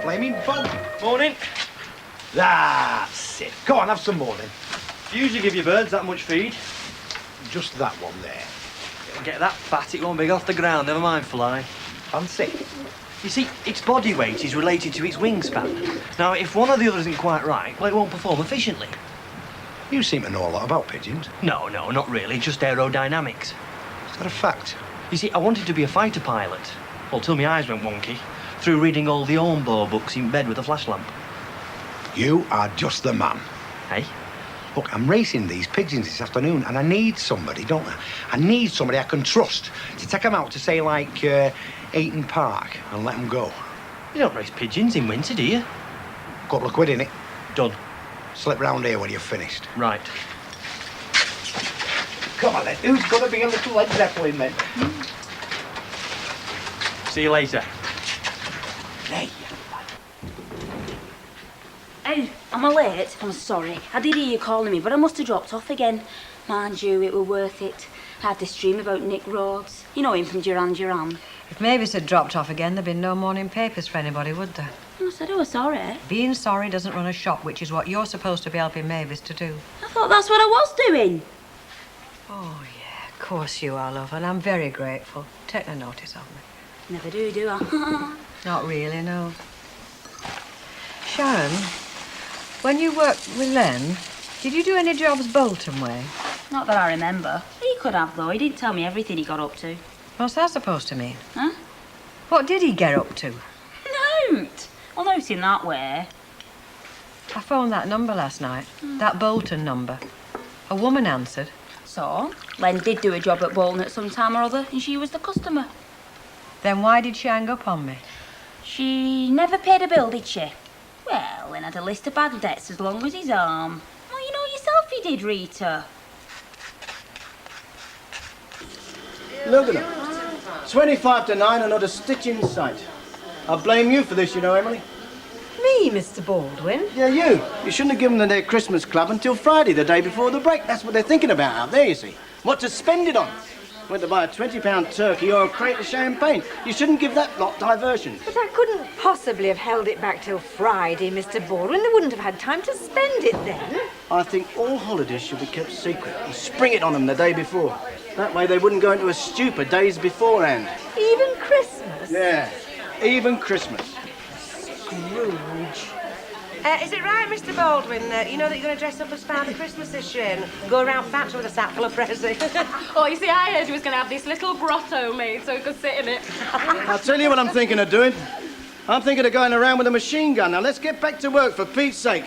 flaming boat. Morning. That's it. Go on, have some more then. Usually give your birds that much feed. Just that one there. Get that fat, it won't be off the ground, never mind fly. Fancy. You see, its body weight is related to its wingspan. Now, if one or the other isn't quite right, well, it won't perform efficiently. You seem to know a lot about pigeons. No, not really, just aerodynamics. Is that a fact? You see, I wanted to be a fighter pilot. Well, till my eyes went wonky, through reading all the Ornbo books in bed with a flash lamp. You are just the man. Hey? Look, I'm racing these pigeons this afternoon, and I need somebody, don't I? I need somebody I can trust to take them out to, say, like, Eaton Park and let them go. You don't race pigeons in winter, do you? Couple of quid in it. Done. Slip round here when you're finished. Right. Come on, then. Who's going to be a little Led Zeppelin, then? See you later. Hey. Hey, am I late? I'm sorry. I did hear you calling me, but I must have dropped off again. Mind you, it were worth it. I had this dream about Nick Rhodes. You know him from Duran Duran. If Mavis had dropped off again, there'd been no morning papers for anybody, would there? I said I was sorry. Being sorry doesn't run a shop, which is what you're supposed to be helping Mavis to do. I thought that's what I was doing. Oh, yeah, of course you are, love, and I'm very grateful. Take no notice of me. Never do I? Not really, no. Sharon, when you worked with Len, did you do any jobs Bolton way? Not that I remember. He could have, though. He didn't tell me everything he got up to. What's that supposed to mean? Huh? What did he get up to? Note. Well, not in that way. I phoned that number last night, that Bolton number. A woman answered. So, Len did do a job at Bolton at some time or other, and she was the customer. Then why did she hang up on me? She never paid a bill, did she? Well, Len had a list of bad debts as long as his arm. Well, you know yourself he did, Rita. Look at them. 25 to 9 and not a stitch in sight. I blame you for this, you know, Emily. Me, Mr. Baldwin? Yeah, you. You shouldn't have given them their Christmas club until Friday, the day before the break. That's what they're thinking about out there, you see. What to spend it on. Went to buy a £20 turkey or a crate of champagne. You shouldn't give that lot diversions. But I couldn't possibly have held it back till Friday, Mr. Baldwin. They wouldn't have had time to spend it then. I think all holidays should be kept secret and spring it on them the day before. That way they wouldn't go into a stupor days beforehand. Even Christmas? Yeah, even Christmas. Scrooge. Is it right, Mr. Baldwin, you know that you're going to dress up as Father Christmas this year and go around factory with a sack full of presents? Oh, you see, I heard you was going to have this little grotto made so we could sit in it. I'll tell you what I'm thinking of doing. I'm thinking of going around with a machine gun. Now, let's get back to work, for Pete's sake.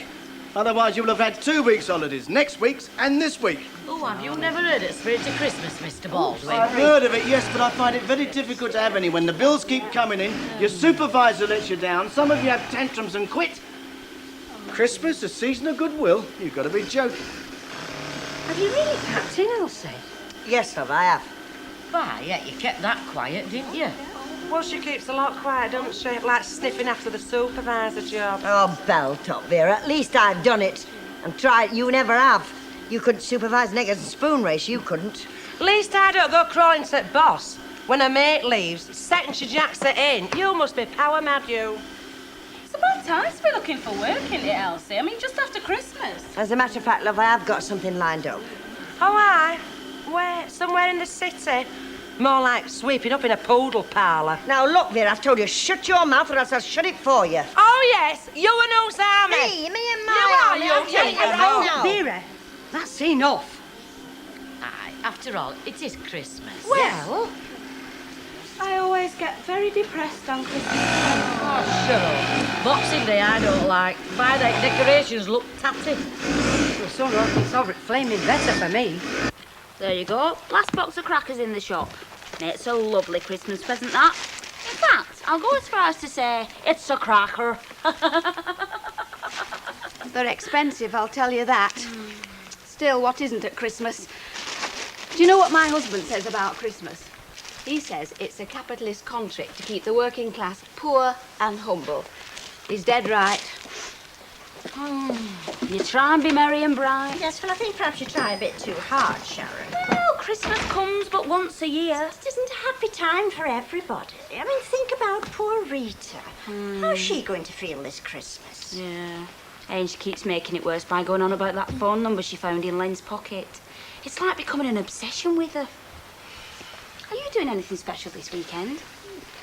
Otherwise, you will have had 2 weeks' holidays, next week's and this week. Oh, have you never heard of Spirit of Christmas, Mr. Baldwin? I've heard of it, yes, but I find it very difficult to have any. When the bills keep coming in, your supervisor lets you down, some of you have tantrums and quit. Christmas, a season of goodwill. You've got to be joking. Have you really packed in, Elsie? Yes, love, I have. Why, yeah, you kept that quiet, didn't you? Well, she keeps a lot quiet, don't she? Like sniffing after the supervisor job. Oh, belt up, Vera. At least I've done it. And tried. You never have. You couldn't supervise Nick as a spoon race. You couldn't. At least I don't go crawling to the boss when a mate leaves, setting she jacks it in. You must be power mad, you. It's about time to be looking for work, isn't it, Elsie? I mean, just after Christmas. As a matter of fact, love, I have got something lined up. Oh, aye? Where? Somewhere in the city? More like sweeping up in a poodle parlour. Now, look, Vera, I've told you, shut your mouth or else I'll shut it for you. Oh, yes, you and whose army? Me and my army. You are, you. Vera, that's enough. Aye, after all, it is Christmas. Well, I always get very depressed on Christmas. Oh, shut up. Boxing Day I don't like. By the decorations look tatty. It's all right. It's all flaming better for me. There you go. Last box of crackers in the shop. It's a lovely Christmas present, that. In fact, I'll go as far as to say it's a cracker. They're expensive, I'll tell you that. Still, what isn't at Christmas? Do you know what my husband says about Christmas? He says it's a capitalist contract to keep the working class poor and humble. He's dead right. You try and be merry and bright. Yes, well, I think perhaps you try a bit too hard, Sharon. Well, Christmas comes but once a year. It isn't a happy time for everybody. I mean, think about poor Rita. How's she going to feel this Christmas? Yeah. And she keeps making it worse by going on about that phone number she found in Len's pocket. It's like becoming an obsession with her. Are you doing anything special this weekend?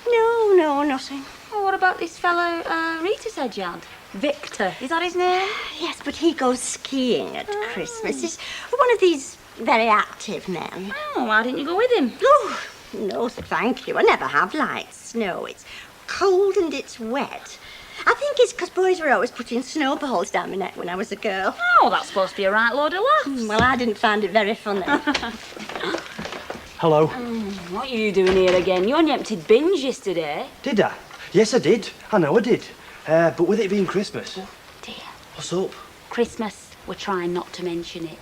No, nothing. Oh, what about this fellow Rita said you had? Victor, is that his name? Yes, but he goes skiing at Christmas. He's one of these very active men. Oh, why didn't you go with him? Oh, no, thank you. I never have liked snow. It's cold and it's wet. I think it's because boys were always putting snowballs down my neck when I was a girl. Oh, that's supposed to be a right load of laughs. Well, I didn't find it very funny. Hello. What are you doing here again? You only emptied bins yesterday. Did I? Yes, I did. I know I did. But with it being Christmas... Dear. What's up? Christmas, we're trying not to mention it.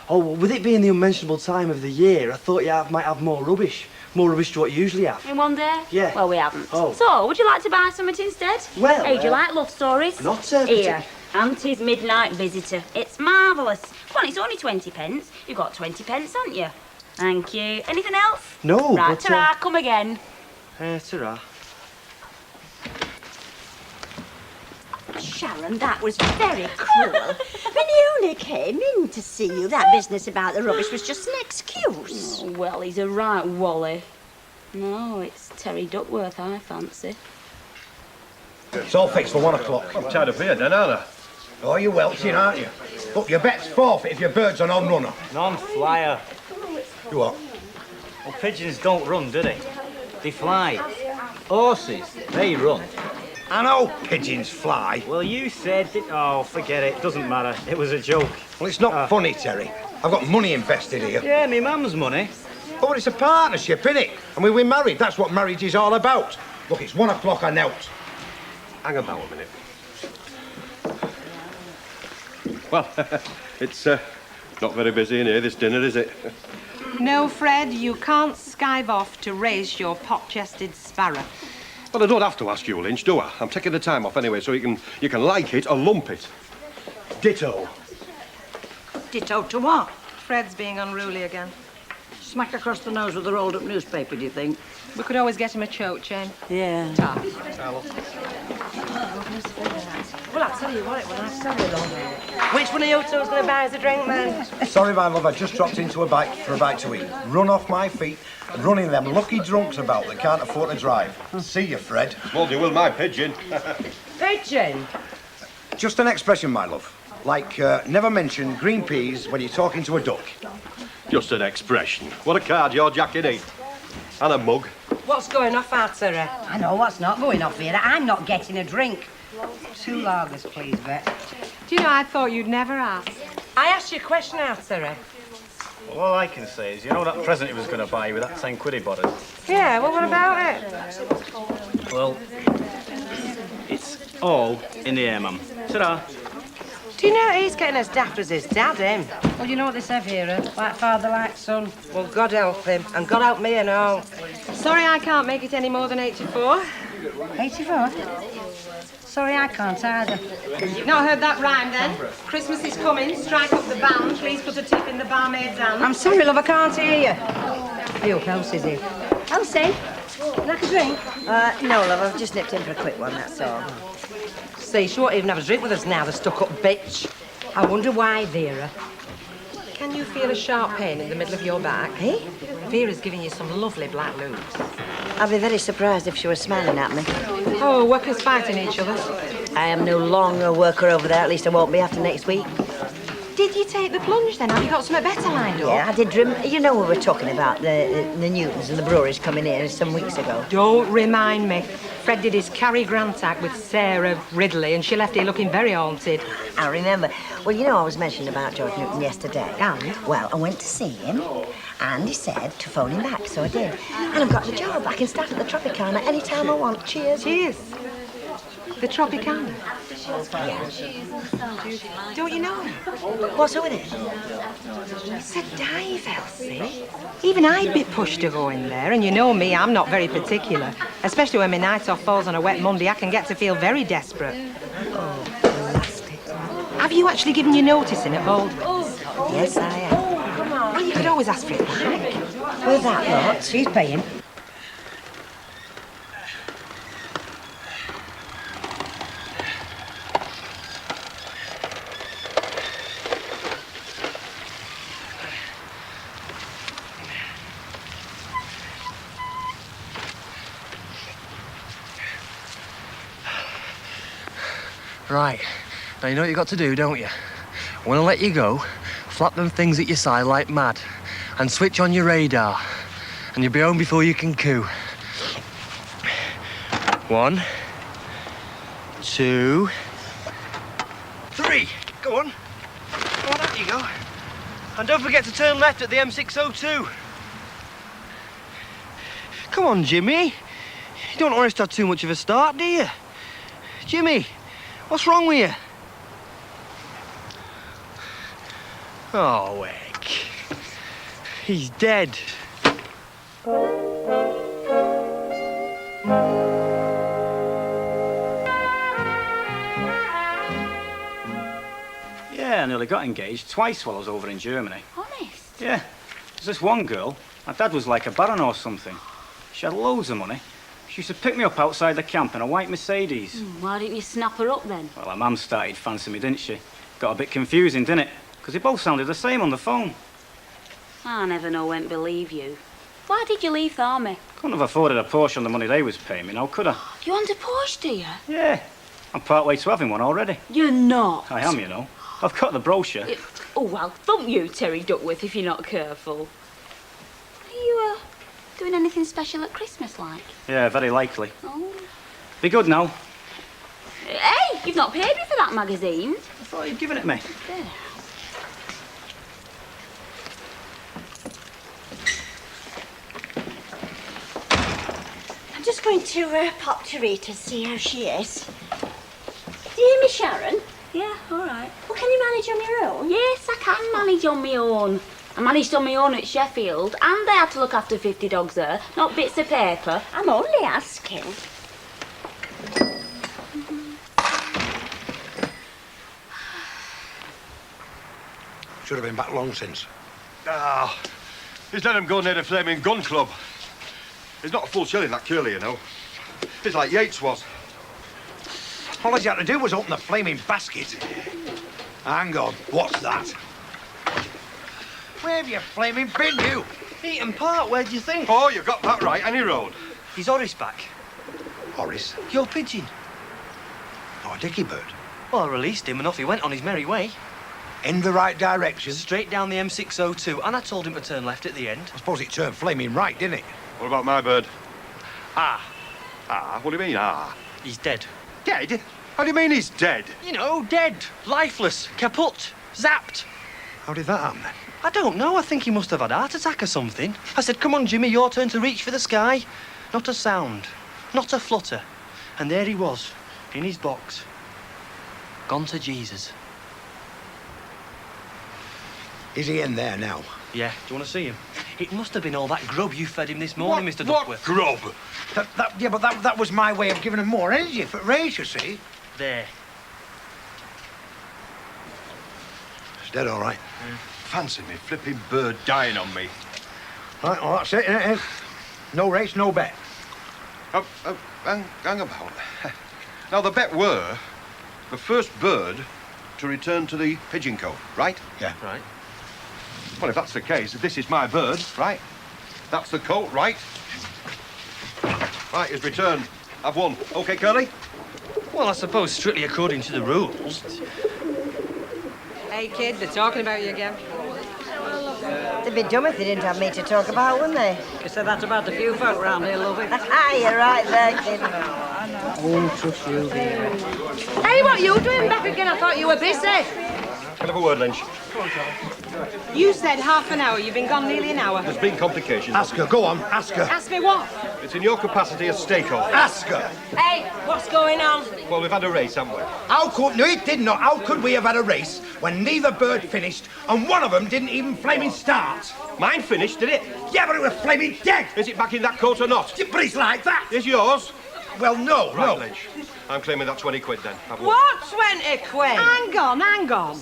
Oh, well, with it being the unmentionable time of the year, I thought you might have more rubbish. More rubbish to what you usually have. In one day? Yeah. Well, we haven't. Oh. So, would you like to buy something instead? Well, Hey, do you like love stories? Not Here, Auntie's Midnight Visitor. It's marvellous. Come on, it's only 20 pence. You've got 20 pence, haven't you? Thank you. Anything else? No, Right, but... ta-ra, come again. Ta-ra. Sharon, that was very cruel. When he only came in to see you, that business about the rubbish was just an excuse. Oh, well, he's a right wally. No, it's Terry Duckworth I fancy. It's all fixed for 1 o'clock. I'm tied up here then, aren't I? Oh, you're welching, aren't you? Look, your bet's forfeit if your bird's a non-runner. Non-flyer. You what? Well, pigeons don't run, do they? They fly. Horses, they run. I know pigeons fly. Well, you said that... Oh, forget it. Doesn't matter. It was a joke. Well, it's not funny, Terry. I've got money invested here. Yeah, me mum's money. Oh, but it's a partnership, innit? And we're married. That's what marriage is all about. Look, it's 1 o'clock and out. Hang about a minute. Well, it's not very busy in here, this dinner, is it? No, Fred, you can't skive off to raise your pot-chested sparrow. Well, I don't have to ask you, Lynch, do I? I'm taking the time off anyway, so you can like it or lump it. Ditto. Ditto to what? Fred's being unruly again. Smack across the nose with a rolled-up newspaper, do you think? We could always get him a choke chain. Yeah. Well, I'll tell you what, when I saw it on there. Which one of you two's going to buy us a drink, man? Sorry, my love, I just dropped into a bite for a bite to eat. Run off my feet and running them lucky drunks about that can't afford to drive. See you, Fred. Well, you will my pigeon. Pigeon? Just an expression, my love. Like, never mention green peas when you're talking to a duck. Just an expression. What a card your jacket eat. And a mug. What's going off, Arthur? I know what's not going off here. I'm not getting a drink. 2 lagers, please, Bet. Do you know, I thought you'd never ask. I asked you a question, Arthur. Well, all I can say is, you know that present he was going to buy you with that 10 quid he bought us? Yeah, well, what about it? Well, it's all in the air, ma'am. Ta-da. Do you know he's getting as daft as his dad, him? Well, you know what they say here, like father, like son. Well, God help him, and God help me and all. Sorry I can't make it any more than 84. 84? Sorry, I can't either. You've not heard that rhyme, then? Christmas is coming, strike up the band, please put a tip in the barmaid's hand. I'm sorry, love, I can't hear you. I hope Elsie's here. Elsie, like a drink? No, love, I've just nipped in for a quick one, that's all. See, she won't even have a drink with us now, the stuck-up bitch. I wonder why, Vera. Can you feel a sharp pain in the middle of your back? Eh? Vera's giving you some lovely black loops. I'd be very surprised if she was smiling at me. Oh, workers fighting each other. I am no longer a worker over there, at least I won't be after next week. Did you take the plunge, then? Have you got something better lined up? Yeah, I did. You know we were talking about the Newtons and the breweries coming here some weeks ago. Don't remind me. Fred did his Cary Grant act with Sarah Ridley, and she left here looking very haunted. I remember. Well, you know I was mentioning about George Newton yesterday. And? Well, I went to see him, and he said to phone him back, so I did. And I've got the job. I can start at the Tropicana any time I want. Cheers. Cheers. The Tropicana? Yeah. Don't you know him? What's up with it? It's a dive, Elsie. Even I'd be pushed to go in there, and you know me, I'm not very particular. Especially when my night off falls on a wet Monday, I can get to feel very desperate. Oh, nasty. Have you actually given your notice in at Bold? Yes, I am. Well, you could always ask for it back. With that lot, she's paying. Right. Now you know what you got to do, don't you? When I let you go, flap them things at your side like mad and switch on your radar. And you'll be home before you can coo. 1, 2, 3. Go on. Go on, out you go. And don't forget to turn left at the M602. Come on, Jimmy. You don't want us to have too much of a start, do you? Jimmy, what's wrong with you? Oh, heck. He's dead. Yeah, I nearly got engaged twice while I was over in Germany. Honest? Yeah. There's this one girl. My dad was like a baron or something. She had loads of money. She used to pick me up outside the camp in a white Mercedes. Why didn't you snap her up then? Well, her mum started fancying me, didn't she? Got a bit confusing, didn't it? Because they both sounded the same on the phone. I never know when to believe you. Why did you leave the army? Couldn't have afforded a Porsche on the money they was paying me, now could I? You want a Porsche, do you? Yeah. I'm part way to having one already. You're not. I am, you know. I've got the brochure. Oh, well, thump you, Terry Duckworth, if you're not careful. Are you, doing anything special at Christmas, like? Yeah, very likely. Oh. Be good now. Hey, you've not paid me for that magazine. I thought you'd given it me. There. I'm just going to pop to Rita, see how she is. Do you hear me, Sharon? Yeah, all right. Well, can you manage on your own? Yes, I can manage on my own. I managed on my own at Sheffield, and I had to look after 50 dogs there, not bits of paper. I'm only asking. Should have been back long since. Ah, he's let him go near the flaming gun club. He's not a full shilling, that curly, you know. He's like Yates was. All he had to do was open the flaming basket. Hang on, what's that? Where have you flaming been, you? Eaton Park, where do you think? Oh, you got that right, any road. Is Horace back? Horace? Your pigeon. Not a dicky bird. Well, I released him and off he went on his merry way. In the right direction? Straight down the M602, and I told him to turn left at the end. I suppose it turned flaming right, didn't it? What about my bird? Ah. Ah, what do you mean, ah? He's dead. Dead? How do you mean he's dead? You know, dead. Lifeless. Kaput. Zapped. How did that happen, then? I don't know. I think he must have had a heart attack or something. I said, come on, Jimmy, your turn to reach for the sky. Not a sound. Not a flutter. And there he was, in his box. Gone to Jesus. Is he in there now? Yeah, do you want to see him? It must have been all that grub you fed him this morning, Mr. Duckworth. What grub? That was my way of giving him more energy for race, you see. There. He's dead, all right. Fancy me flipping bird dying on me. Right, well, that's it, innit? No race, no bet. Hang about. Now, the bet were the first bird to return to the pigeon cote, right? Yeah. Right. Well, if that's the case, if this is my bird, right? That's the coat, right? Right, it's returned. I've won. OK, Curly? Well, I suppose strictly according to the rules. Hey, kid, they're talking about you again. They'd be dumb if they didn't have me to talk about, wouldn't they? You said that about a few folk round here, lovey. Ah, you're right there, kid. Oh, trust you, dear. Hey, what are you doing back again? I thought you were busy. Can I have a word, Lynch? You said half an hour. You've been gone nearly an hour. There's been complications. Ask her, go on, ask her. Ask me what? It's in your capacity as stakeholder. Ask her. Hey, what's going on? Well, we've had a race, haven't we? How could... No, it did not. How could we have had a race when neither bird finished and one of them didn't even flaming start? Mine finished, did it? Yeah, but it was flaming dead. Is it back in that coat or not? Yeah, but it's like that. Is yours? Well, no, Right, no. Lynch. I'm claiming that 20 quid then. I've won. What 20 quid? Hang on, hang on.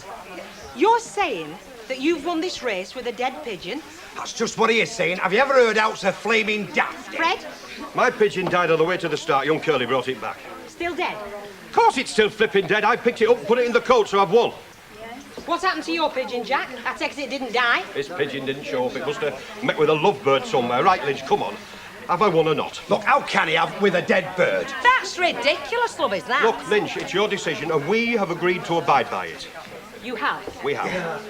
You're saying that you've won this race with a dead pigeon, That's just what he is saying. Have you ever heard else of flaming daft? Fred? My pigeon died on the way to the start. Young Curly brought it back. Still dead? Of course it's still flipping dead. I picked it up and put it in the coat, so I've won. What happened to your pigeon, Jack? I take it didn't die. This pigeon didn't show up. It must have met with a lovebird somewhere. Right, Lynch, come on. Have I won or not? Look, how can he have with a dead bird? That's ridiculous, love, is that? Look, Lynch, it's your decision, and we have agreed to abide by it. You have? We have.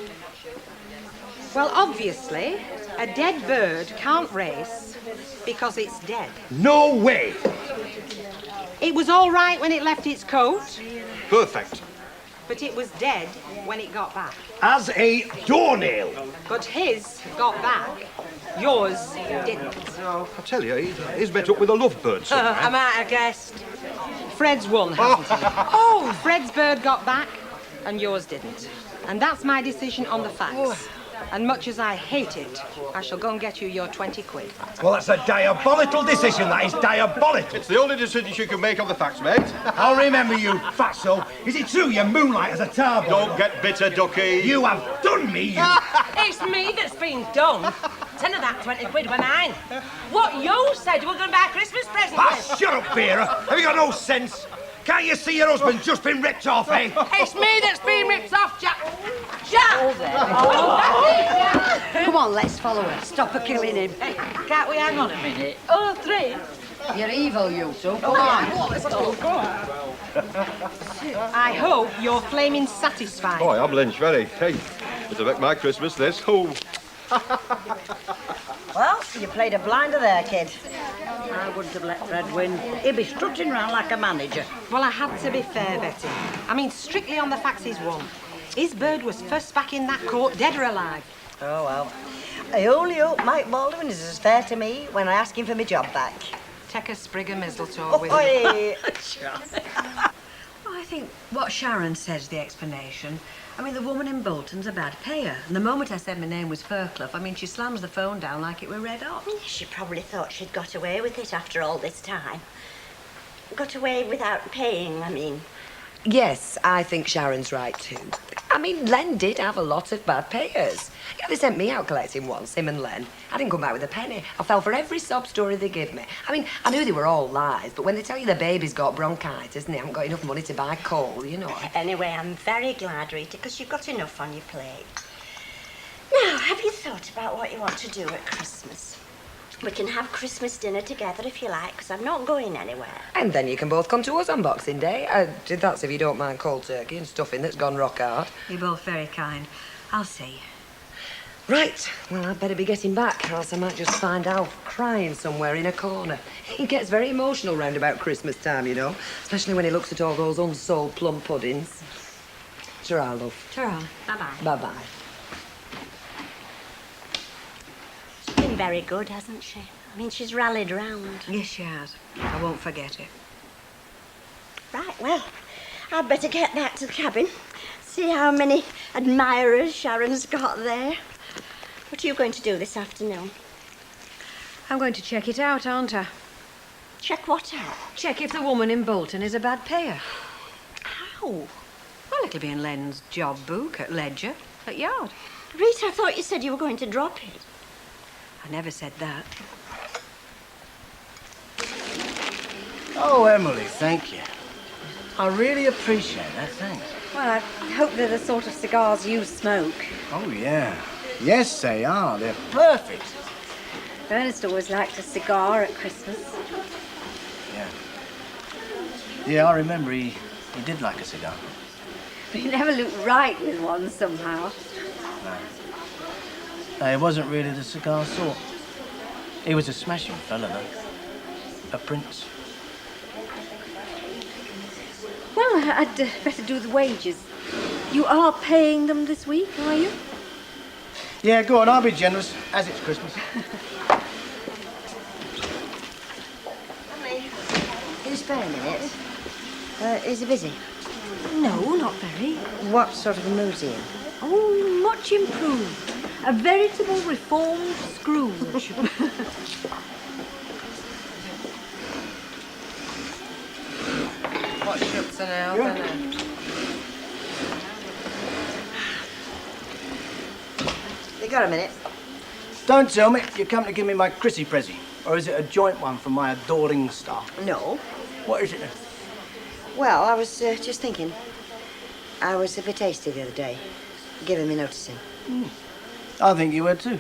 Well, obviously, a dead bird can't race because it's dead. No way! It was all right when it left its coat, Perfect. but it was dead when it got back. As a doornail. But his got back. Yours didn't. I tell you, he's met up with a lovebird somewhere. I might have guessed. Fred's won, hasn't he? Oh, Fred's bird got back and yours didn't. And that's my decision on the facts. And much as I hate it, I shall go and get you your 20 quid. Well, that's a diabolical decision. That is diabolical. It's the only decision you can make on the facts, mate. I'll remember you, fatso. Is it true you moonlight as a tar boy? Don't get bitter, Ducky. You have done me, you... It's me that's been done. 10 of that 20 quid were mine. What you said you were going to buy a Christmas present with. Shut up, Vera. Have you got no sense? Can't you see your husband's just been ripped off, eh? It's me that's been ripped off, Jack. Jack! Come on, let's follow her. Stop her killing him. Hey, can't we hang on a minute? Oh, 3. You're evil, you two. Go on. Let's go. I hope you're flaming satisfied. Boy, I'm Lynch, very. Hey, it'll make my Christmas, this. Oh. Well, you played a blinder there, kid. I wouldn't have let Fred win. He'd be strutting round like a manager. Well, I had to be fair, Betty. I mean, strictly on the facts he's won. His bird was first back in that court, dead or alive. Oh, well. I only hope Mike Baldwin is as fair to me when I ask him for my job back. Take a sprig of mistletoe with Oi! Well, I think what Sharon said's the explanation. I mean, the woman in Bolton's a bad payer. And the moment I said my name was Fairclough, I mean, she slams the phone down like it were red hot. She probably thought she'd got away with it after all this time. Got away without paying, I mean. Yes, I think Sharon's right too. I mean, Len did have a lot of bad payers. Yeah, they sent me out collecting once, him and Len. I didn't come back with a penny. I fell for every sob story they give me. I mean, I knew they were all lies, but when they tell you the baby's got bronchitis and they haven't got enough money to buy coal, you know. Anyway, I'm very glad, Rita, because you've got enough on your plate. Now, have you thought about what you want to do at Christmas? We can have Christmas dinner together if you like, because I'm not going anywhere. And then you can both come to us on Boxing Day. That's if you don't mind cold turkey and stuffing that's gone rock hard. You're both very kind. I'll see. Right, well, I'd better be getting back, or else I might just find Alf crying somewhere in a corner. He gets very emotional round about Christmas time, you know, especially when he looks at all those unsold plum puddings. Ta-ra, love. Ta-ra. Bye-bye. Bye-bye. She's been very good, hasn't she? I mean, she's rallied round. Yes, she has. I won't forget it. Right, well, I'd better get back to the cabin. See how many admirers Sharon's got there. What are you going to do this afternoon? I'm going to check it out, aren't I? Check what out? Check if the woman in Bolton is a bad payer. How? Well, it'll be in Len's job book at Ledger, at Yard. Rita, I thought you said you were going to drop it. I never said that. Oh, Emily, thank you. I really appreciate that, thanks. Well, I hope they're the sort of cigars you smoke. Oh, yeah. Yes, they are. They're perfect. Ernest always liked a cigar at Christmas. Yeah. Yeah, I remember he did like a cigar. But he never looked right with one somehow. No, he wasn't really the cigar sort. He was a smashing fella, though. A prince. Well, I'd better do the wages. You are paying them this week, are you? Yeah, go on, I'll be generous, as it's Christmas. Emily, can you spare a minute? Is he busy? No, not very. What sort of a mood is he in? Oh, much improved. A veritable reformed Scrooge. What shucks and out, isn't it? You got a minute? Don't tell me you come to give me my Chrissy Prezi, or is it a joint one from my adoring staff? No. What is it then? Well, I was just thinking. I was a bit hasty the other day, giving me noticing. I think you were too.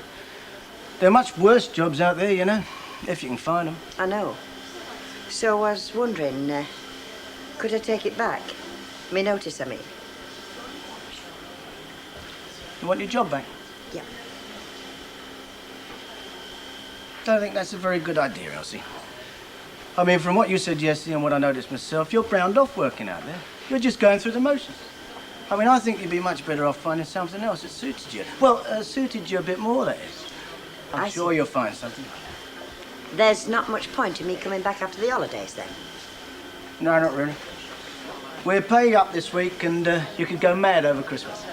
There are much worse jobs out there, you know, if you can find them. I know. So I was wondering, could I take it back? Me notice, I mean. You want your job back? Yeah. Don't think that's a very good idea, Elsie. I mean, from what you said yesterday and what I noticed myself, you're browned off working out there. You're just going through the motions. I mean, I think you'd be much better off finding something else that suited you. Well, suited you a bit more, that is. I'm sure you'll find something. There's not much point in me coming back after the holidays, then? No, not really. We're paid up this week and you could go mad over Christmas.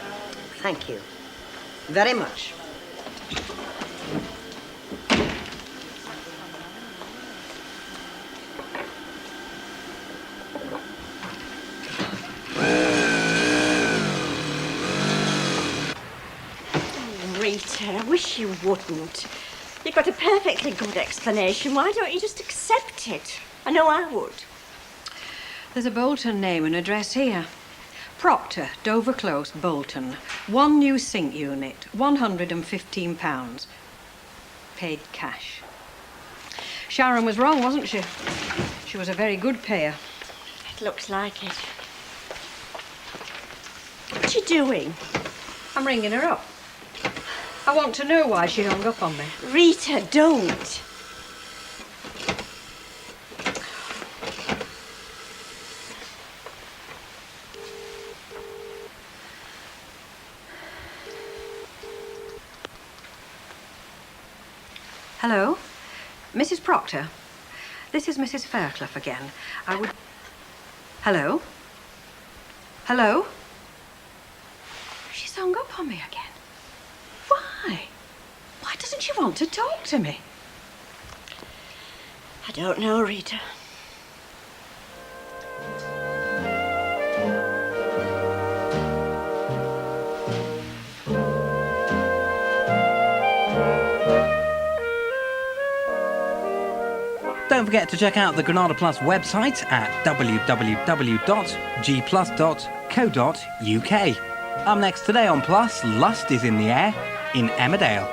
Thank you. Very much. Rita, I wish you wouldn't. You've got a perfectly good explanation. Why don't you just accept it? I know I would. There's a Bolton name and address here. Proctor, Dover Close, Bolton. 1 new sink unit, £115. Paid cash. Sharon was wrong, wasn't she? She was a very good payer. It looks like it. What are you doing? I'm ringing her up. I want to know why she hung up on me. Rita, don't. Hello? Mrs. Proctor? This is Mrs. Fairclough again. I would... Hello? Hello? She's hung up on me again. Why? Why doesn't she want to talk to me? I don't know, Rita. Don't forget to check out the Granada Plus website at www.gplus.co.uk. Up next today on Plus, Lust is in the Air in Emmerdale.